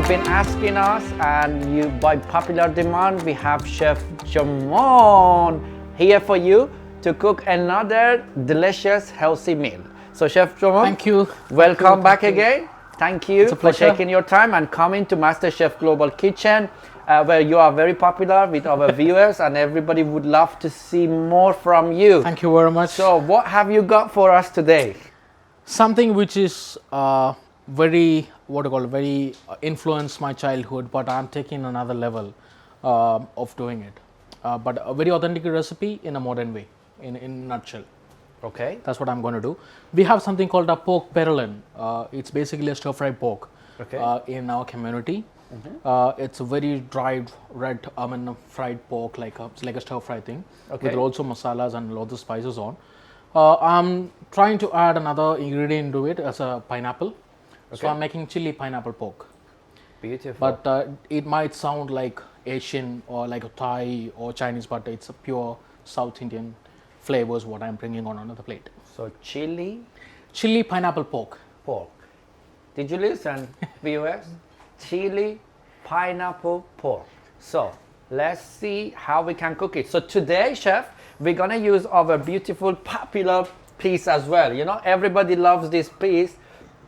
you've been asking us, and you by popular demand, we have Chef Jomon here for you to cook another delicious, healthy meal. So Chef Jomon, thank you. Welcome back again. Thank you for pleasure. taking your time and coming to MasterChef Global Kitchen, where you are very popular with our viewers, and everybody would love to see more from you. Thank you very much. So what have you got for us today? Something which is very influenced my childhood, but I'm taking another level of doing it. But a very authentic recipe in a modern way, in a nutshell. Okay. That's what I'm going to do. We have something called a pork perlin. It's basically a stir-fry pork in our community. It's a very dried red, fried pork, like a stir-fry thing, with also masalas and lots of spices on. I'm trying to add another ingredient to it as a pineapple. So I'm making chili pineapple pork. Beautiful. But it might sound like Asian or like a Thai or Chinese, but it's a pure South Indian flavors what I'm bringing on another plate. So chili pineapple pork. Did you listen, viewers? Chili pineapple pork. So let's see how we can cook it. So today, chef, we're gonna use our beautiful popular piece as well. You know, everybody loves this piece.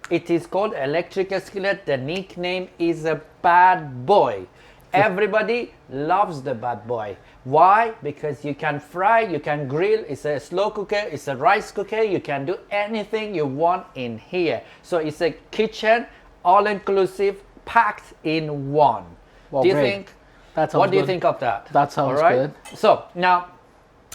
It is called electric skillet. The nickname is a bad boy. Everybody loves the bad boy. Why? Because you can fry, you can grill, it's a slow cooker, it's a rice cooker, you can do anything you want in here. So it's a kitchen, all-inclusive, packed in one. Well, do you great. think? That sounds what do you good. think of that? That sounds good. So now,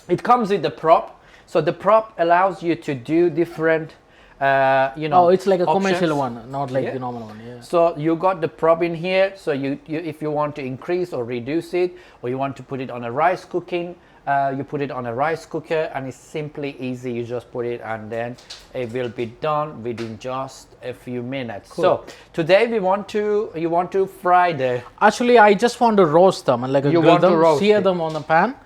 it comes with the prop. So the prop allows you to do different it's like a options. commercial one, not like the normal one. Yeah. So you got the prop in here. So you if you want to increase or reduce it, or you want to put it on a rice cooking, you put it on a rice cooker, and it's simply easy. You just put it, and then it will be done within just a few minutes. Cool. So today you want to fry the. Actually, I just want to roast them and grill them, sear them on the pan,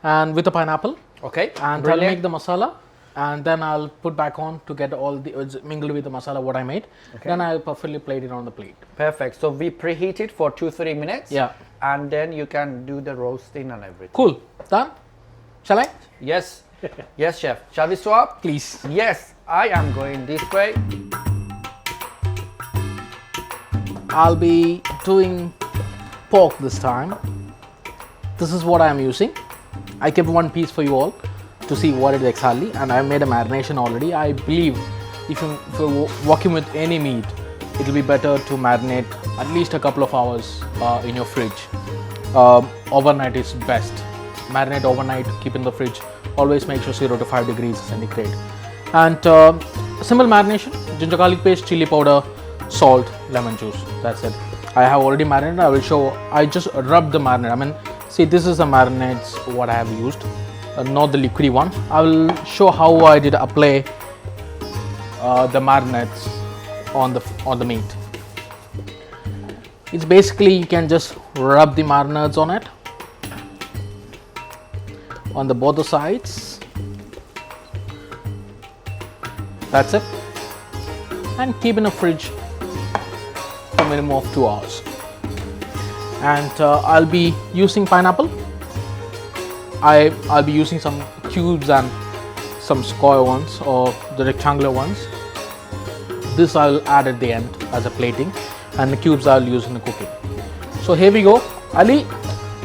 and with the pineapple. Okay. And brilliant. I'll make the masala. And then I'll put back on to get all the mingled with the masala what I made. Then I'll perfectly plate it on the plate. Perfect. So we preheat it for 2-3 minutes. Yeah. And then you can do the roasting and everything. Cool. Done? Shall I? Yes. Yes, chef. Shall we swap? Please. Yes. I am going this way. I'll be doing pork this time. This is what I'm using. I kept one piece for you all to see what it is exactly, and I made a marination already. I believe if you're working with any meat, it will be better to marinate at least a couple of hours in your fridge. Overnight is best. Marinate overnight, keep in the fridge. Always make sure 0 to 5 degrees centigrade. And simple marination: ginger garlic paste, chili powder, salt, lemon juice. That's it. I have already marinated. I will show. I just rubbed the marinade. See, this is the marinades what I have used. Not the liquidy one. I will show how I did apply the marinades on the meat. It's basically you can just rub the marinades on it on the both the sides. That's it, and keep in the fridge for a minimum of 2 hours. And I'll be using pineapple. I'll be using some cubes and some square ones or the rectangular ones. This I'll add at the end as a plating, and the cubes I'll use in the cooking. So here we go. Ali?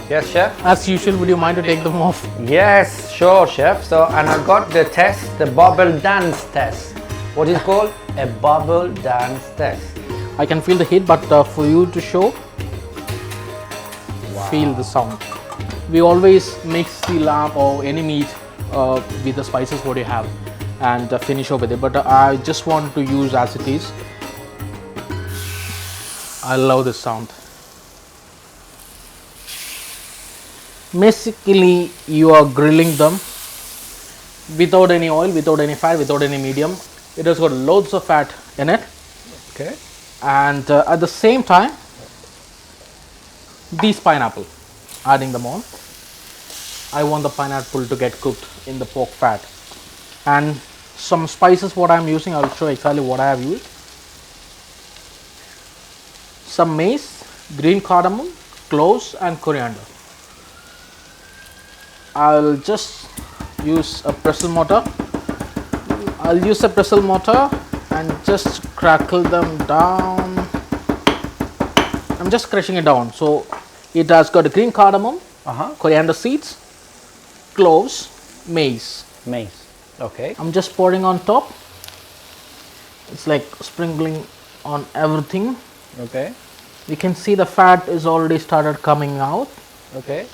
Yes, chef. As usual, would you mind to take them off? Yes, sure, chef. So, and I got the test, the bubble dance test. What is called a bubble dance test. I can feel the heat, but for you to show, feel the sound. We always mix the lamb or any meat with the spices what you have and finish off with it, but I just want to use as it is. I love this sound. Basically, you are grilling them without any oil, without any fat, without any medium. It has got loads of fat in it. Okay. And at the same time, these pineapple, adding them on. I want the pineapple to get cooked in the pork fat. And some spices what I am using, I will show exactly what I have used. Some mace, green cardamom, cloves and coriander. I'll just use a pestle mortar. I'll use a pestle mortar and just crackle them down. I'm just crushing it down. So it has got a green cardamom, coriander seeds, cloves, mace. Mace. Okay. I'm just pouring on top. It's like sprinkling on everything. Okay. You can see the fat is already started coming out. Okay.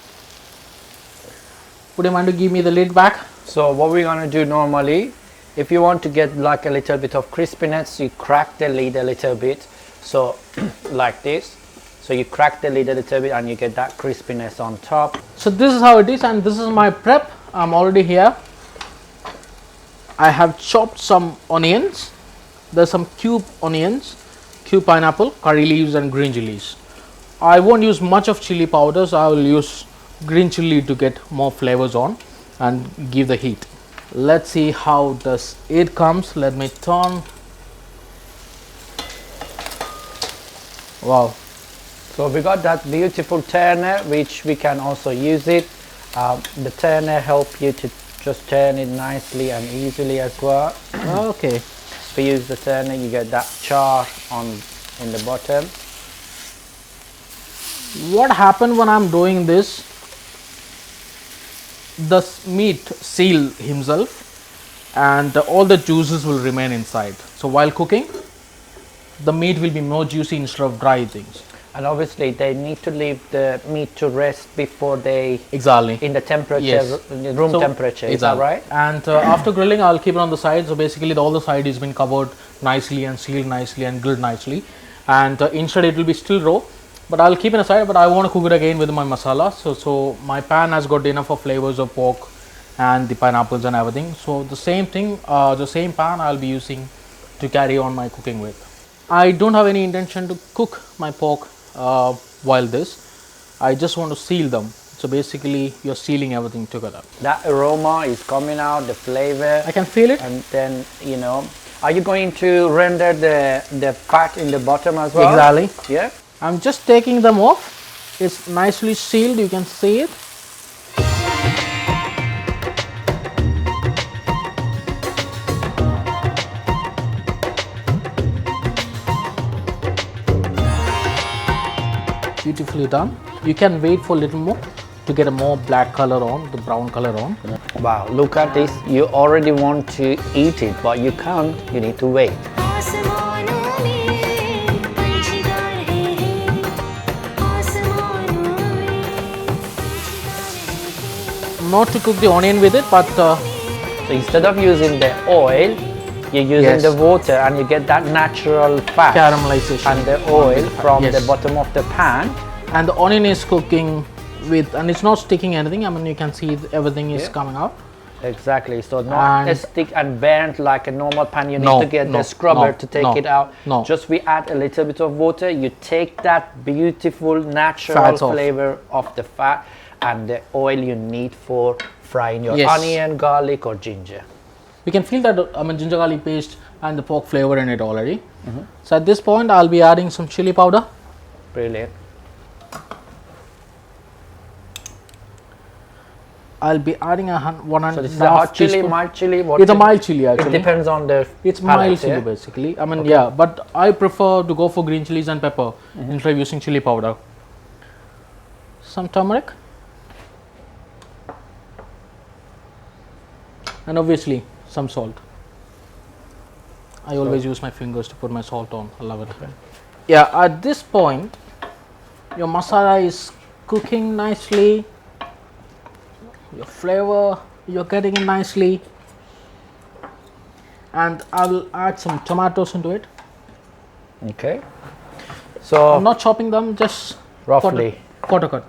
Would you mind to give me the lid back? So what we're gonna do normally, if you want to get like a little bit of crispiness, you crack the lid a little bit. So like this. So you crack the lid a little bit and you get that crispiness on top. So this is how it is, and this is my prep. I'm already here. I have chopped some onions. There's some cube onions, cube pineapple, curry leaves and green chilies. I won't use much of chili powders. I will use green chili to get more flavors on and give the heat. Let's see how does it comes. Let me turn. Wow. So we got that beautiful turner, which we can also use it. The turner help you to just turn it nicely and easily as well. Okay. If you use the turner, you get that char in the bottom. What happened when I'm doing this? The meat seal himself and all the juices will remain inside. So while cooking, the meat will be more juicy instead of dry things. And obviously they need to leave the meat to rest before they Exactly. in the temperature, Yes. room temperature. Is that right? And after grilling, I'll keep it on the side. So basically, all the side has been covered nicely and sealed nicely and grilled nicely. And inside it will be still raw, but I'll keep it aside. But I want to cook it again with my masala. So my pan has got enough of flavors of pork and the pineapples and everything. So the same thing, the same pan I'll be using to carry on my cooking with. I don't have any intention to cook my pork while this. I just want to seal them. So basically, you're sealing everything together. That aroma is coming out, the flavor. I can feel it. And then, you know, are you going to render the fat in the bottom as well? Exactly. Yeah. I'm just taking them off. It's nicely sealed. You can see it. Beautifully done. You can wait for a little more to get a more black color on, the brown color on. Wow, look at this. You already want to eat it, but you can't. You need to wait. Not to cook the onion with it, but So instead of using the oil, you're using Yes. the water and you get that natural fat caramelization. and the oil from Yes. the bottom of the pan. And the onion is cooking with, and it's not sticking anything. I mean, you can see everything is Yeah. coming out. Exactly. So not And stick and burnt like a normal pan. You need No, to get no, the scrubber no, to take no, it out. no. Just we add a little bit of water. You take that beautiful natural Fats off. flavor of the fat and the oil you need for frying your Yes. onion, garlic or ginger. We can feel that ginger garlic paste and the pork flavor in it already. So at this point, I'll be adding some chili powder. Brilliant. I'll be adding one and So this is a a half hot chili, teaspoon. mild chili. What It's a chili? mild chili It actually. depends on the It's palate, mild chili yeah? basically. I mean, yeah, but I prefer to go for green chilies and pepper instead of using chili powder. Some turmeric. And obviously some salt. I always use my fingers to put my salt on. I love it. Yeah, at this point, your masala is cooking nicely. Your flavor, you're getting it nicely. And I will add some tomatoes into it. Okay. So I'm not chopping them, just roughly. quarter cut.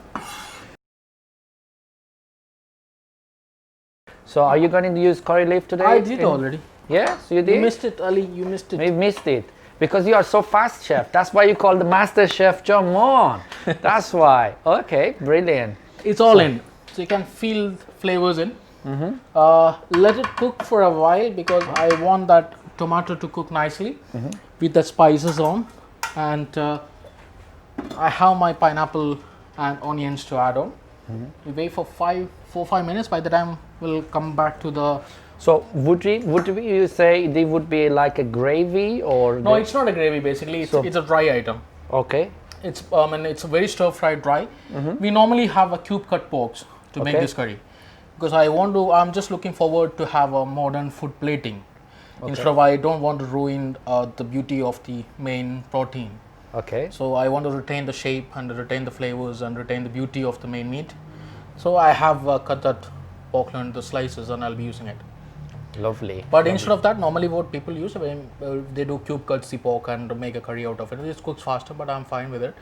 So are you going to use curry leaf today? I did already. Yes, you did. You missed it, Ali. You missed it. We missed it because you are so fast, chef. That's why you call the Masterchef Jomon. That's why. Okay, brilliant. It's all in, so you can feel flavors in. Let it cook for a while because I want that tomato to cook nicely with the spices on, and I have my pineapple and onions to add on. We wait for 4-5 minutes. By the time we'll come back to the. So would you say they would be like a gravy or? No, it's not a gravy. Basically, it's a dry item. Okay. It's and it's a very stir fried dry. We normally have a cube cut pork to make this curry, because I'm just looking forward to have a modern food plating. Instead of, I don't want to ruin the beauty of the main protein. Okay. So I want to retain the shape and retain the flavors and retain the beauty of the main meat. So I have cut that pork into the slices and I'll be using it. Lovely. But instead of that, normally what people use, they do cube cuts the pork and make a curry out of it. It cooks faster, but I'm fine with it.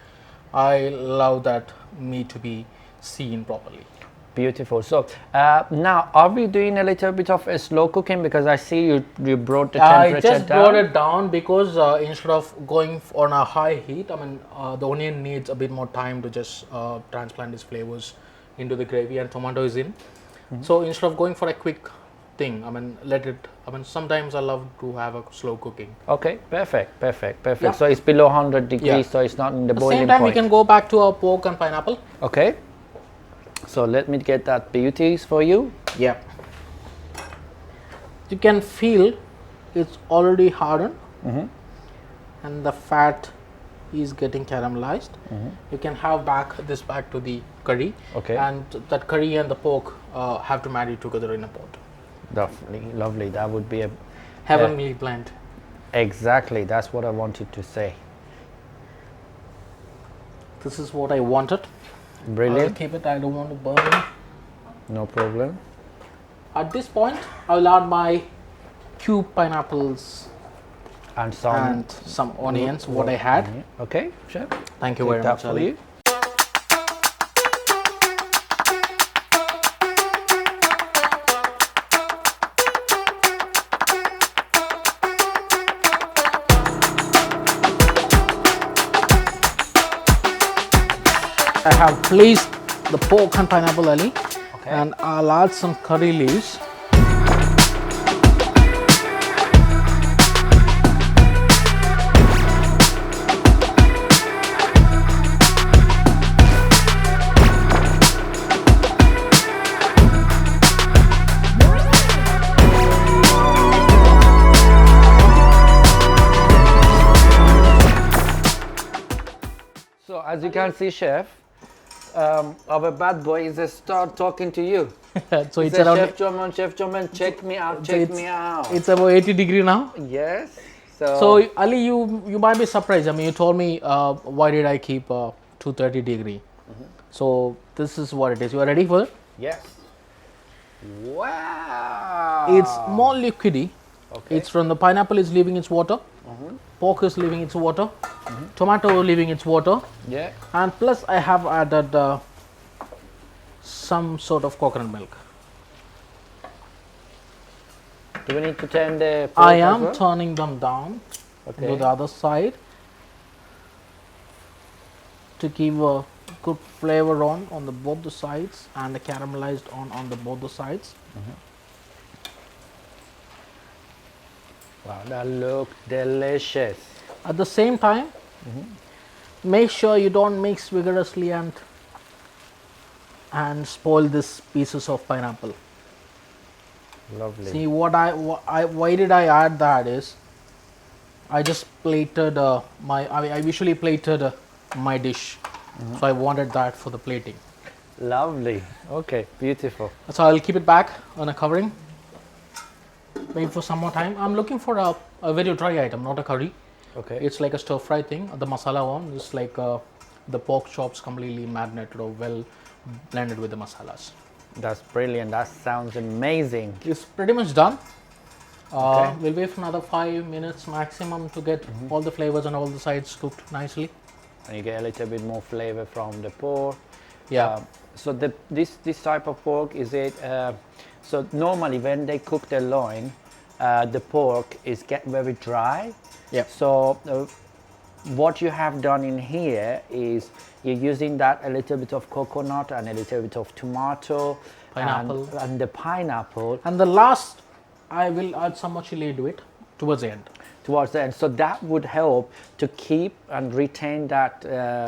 I love that meat to be seen properly. Beautiful. So now, are we doing a little bit of a slow cooking, because I see you brought the temperature down? I just brought it down because instead of going on a high heat, the onion needs a bit more time to just transplant its flavors into the gravy, and tomato is in. So instead of going for a quick thing, sometimes I love to have a slow cooking. Okay, perfect. Yeah. So it's below 100 degrees, so it's not in the boiling Same time, point. we can go back to our pork and pineapple. Okay. So let me get that beauties for you. Yeah. You can feel it's already hardened, and the fat is getting caramelized. You can have this back to the curry. Okay. And that curry and the pork have to marry together in a pot. Lovely. That would be a heavenly blend. Exactly. That's what I wanted to say. This is what I wanted. Brilliant. I'll keep it. I don't want to burn it. No problem. At this point, I'll add my cube pineapples and some onions. What I had. Okay, chef. Thank you very much, Ali. I have placed the pork and pineapple, Ali, and I'll add some curry leaves. So as you can see, chef, our bad boy is start talking to you. So it's around Chef Jomon, check me out, It's about 80 degrees now. Yes. So Ali, you might be surprised. You told me why did I keep 230 degree. So this is what it is. You are ready for it? Yes. Wow. It's more liquidy. Okay. It's from the pineapple is leaving its water. Pork is leaving its water. Tomato leaving its water. Yeah. And plus I have added some sort of coconut milk. Do we need to turn the pork? I am turning them down to the other side to give a good flavor on both the sides and the caramelized on both the sides. Wow, that looks delicious. At the same time, make sure you don't mix vigorously and spoil these pieces of pineapple. Lovely. See why did I add that is I just plated I usually plated my dish, so I wanted that for the plating. Lovely. Okay, beautiful. So I'll keep it back on a covering. Wait for some more time. I'm looking for a very dry item, not a curry. Okay. It's like a stir fry thing. The masala one is like the pork chops completely marinated or well blended with the masalas. That's brilliant. That sounds amazing. It's pretty much done. We'll wait for another 5 minutes maximum to get all the flavors and all the sides cooked nicely. And you get a little bit more flavor from the pork. Yeah. So this type of pork, is it? So normally when they cook the loin, the pork is get very dry. Yeah. So what you have done in here is you're using that a little bit of coconut and a little bit of tomato, pineapple, and the pineapple. And the last, I will add some more chili to it towards the end. towards the end. So that would help to keep and retain that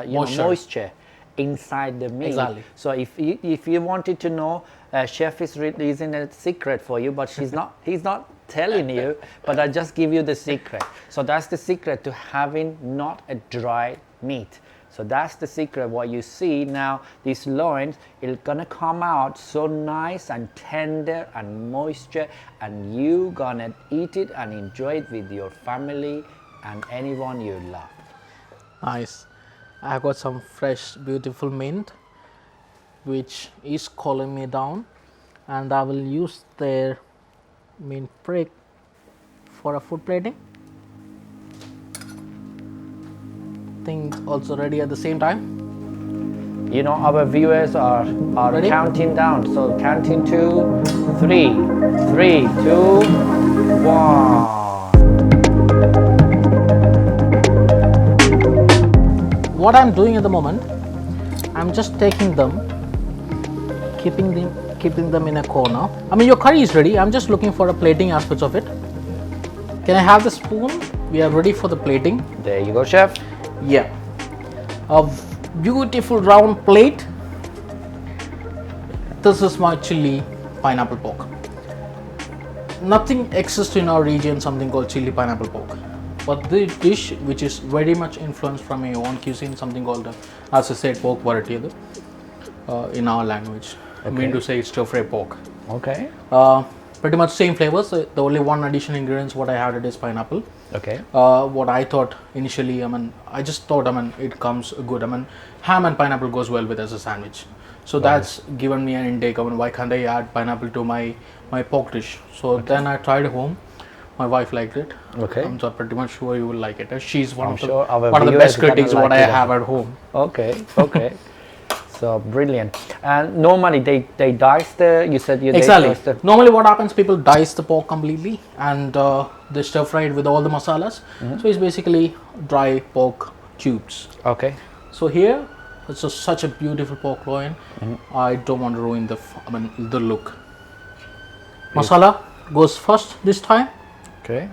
moisture inside the meat. Exactly. So if you wanted to know, chef is releasing a secret for you, but he's not telling you, but I just give you the secret. So that's the secret to having not a dry meat. So that's the secret. What you see now, these loins, it's gonna come out so nice and tender and moisture, and you gonna eat it and enjoy it with your family and anyone you love. Nice. I got some fresh, beautiful mint, which is cooling me down, and I will use their mint prick for a food plating. Things also ready at the same time. You know, our viewers are Ready? counting down. So counting 2, 3, 3, 2, 1. What I'm doing at the moment, I'm just taking them, keeping them in a corner. I mean, your curry is ready. I'm just looking for a plating aspect of it. Can I have the spoon? We are ready for the plating. There you go, chef. Yeah, a beautiful round plate. This is my chili pineapple pork. Nothing exists in our region, something called chili pineapple pork. But the dish, which is very much influenced from my own cuisine, something called, as I said, pork variety in our language. I mean to say it's stir fry pork. Okay. Pretty much same flavors. The only one additional ingredients what I added is pineapple. Okay. What I thought initially, I just thought, it comes good. Ham and pineapple goes well with as a sandwich. So that's given me an intake. Why can't I add pineapple to my pork dish? So then I tried at home. My wife liked it. Okay. I'm so pretty much sure you will like it. She's one of sure the best critics what I have at home. Okay. Okay. So brilliant. And normally they dice you said you Exactly. dice the. Normally what happens, people dice the pork completely and they stir fry it with all the masalas. So it's basically dry pork cubes. Okay. So here it's such a beautiful pork loin. I don't want to ruin the look. Masala goes first this time. Okay.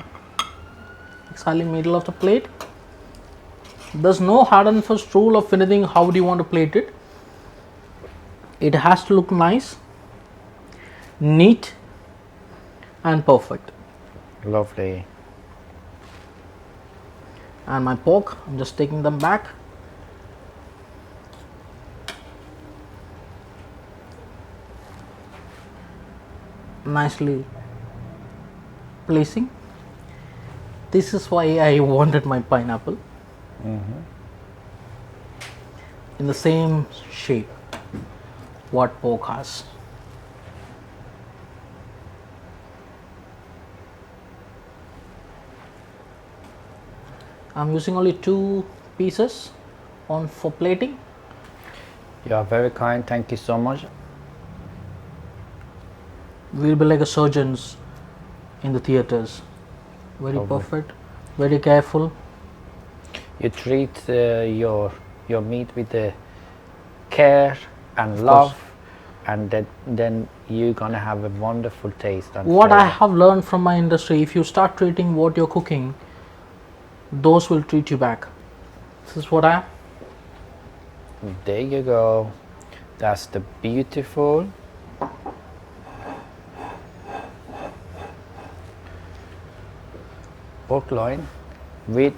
Exactly middle of the plate. There's no hard and fast rule of anything. How do you want to plate it? It has to look nice, neat, and perfect. Lovely. And my pork, I'm just taking them back. Nicely placing. This is why I wanted my pineapple in the same shape what pork has. I'm using only 2 pieces for plating. You are very kind. Thank you so much. We'll be like a surgeons in the theaters. Very perfect, very careful. You treat your meat with the care and love, and then you're gonna have a wonderful taste. And What I flavor. have learned from my industry, if you start treating what you're cooking, those will treat you back. This is what I. There you go. That's the beautiful pork loin with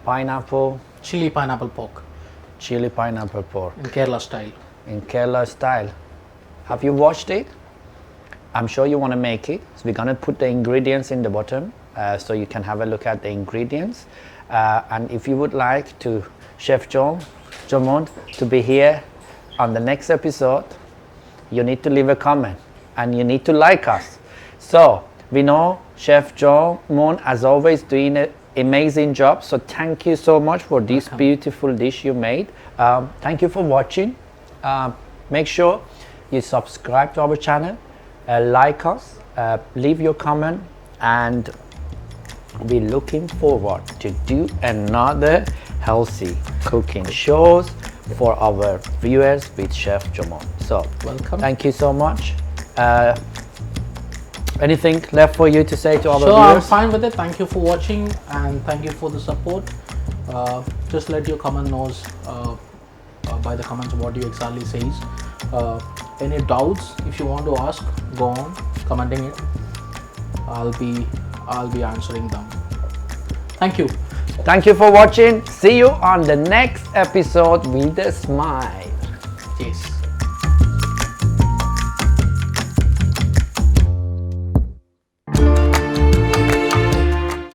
pineapple, Chili pineapple pork chili pineapple pork in Kerala style. in Kerala style. Have you watched it? I'm sure you want to make it. So we're gonna put the ingredients in the bottom so you can have a look at the ingredients. And if you would like to Chef Jomon to be here on the next episode, you need to leave a comment and you need to like us. So we know Chef Jomon, as always, doing an amazing job. So thank you so much for this beautiful dish you made. Thank you for watching. Make sure you subscribe to our channel, like us, leave your comment, and we're looking forward to do another healthy cooking shows for our viewers with Chef Jomon. So Welcome. thank you so much. Anything left for you to say to our So I'm viewers? fine with it. Thank you for watching and thank you for the support. Just let your comment knows by the comments what you exactly says. Any doubts if you want to ask, go on commenting it. I'll be answering them. Thank you. Thank you for watching. See you on the next episode with a smile. Cheers.